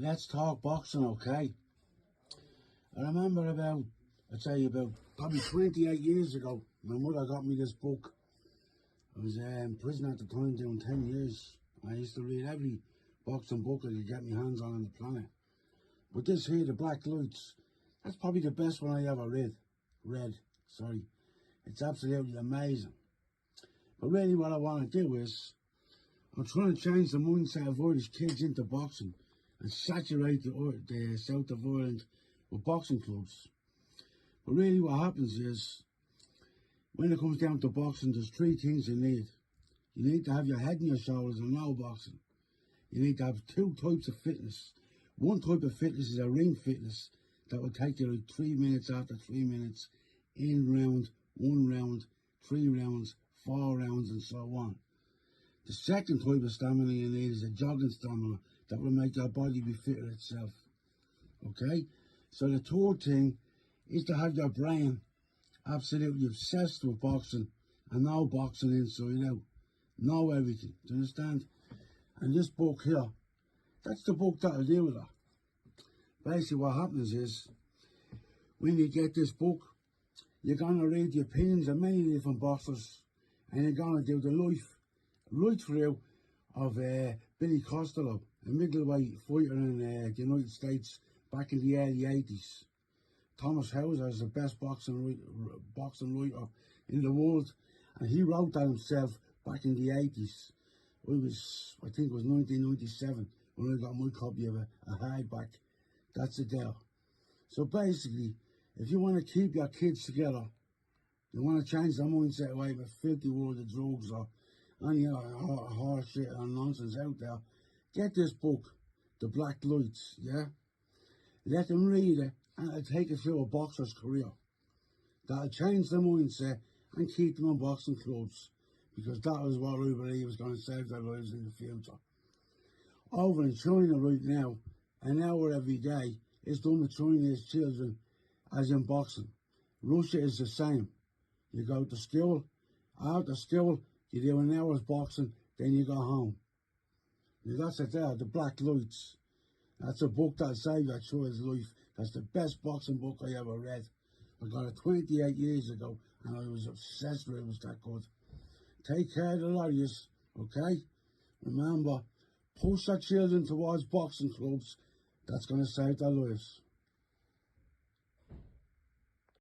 Let's talk boxing, okay? I remember about probably 28 years ago, my mother got me this book. I was in prison at the time doing 10 years. I used to read every boxing book I could get my hands on the planet. But this here, The Black Lights, that's probably the best one I ever read. It's absolutely amazing. But really what I want to do is, I'm trying to change the mindset of Irish kids into boxing and saturate the south of Ireland with boxing clubs. But really what happens is, when it comes down to boxing, there's three things you need. You need to have your head and your shoulders and know boxing. You need to have two types of fitness. One type of fitness is a ring fitness that will take you like 3 minutes after 3 minutes, in round, 1 round, 3 rounds, 4 rounds and so on. The second type of stamina you need is a jogging stamina that will make your body be fitter itself. Okay? So the third thing is to have your brain absolutely obsessed with boxing and know boxing inside out. Know everything. Do you understand? And this book here, that's the book that'll deal with that. Basically what happens is, when you get this book, you're going to read the opinions of many different boxers, and you're going to do the life right through of Billy Costello, a middleweight fighter in the United States back in the early 80s. Thomas Hauser is the best boxing writer in the world, and he wrote that himself back in the 80s. I think it was 1997 when I got my copy of a hardback. That's it there. So basically, if you want to keep your kids together, you want to change their mindset away with filthy world of drugs or any horse shit or nonsense out there, get this book, The Black Lights, yeah? Let them read it, and it'll take you through a boxer's career. That'll change their mindset and keep them in boxing clubs, because that is what I believe is going to save their lives in the future. Over in China right now, an hour every day is done with Chinese children as in boxing. Russia is the same. You go to school, after school, you do an hour's boxing, then you go home. Now that's it there, The Black Lights. That's a book that'll save your child's life. That's the best boxing book I ever read. I got it 28 years ago, and I was obsessed with it. It was that good. Take care of the lot of yous, okay? Remember, push your children towards boxing clubs. That's going to save their lives.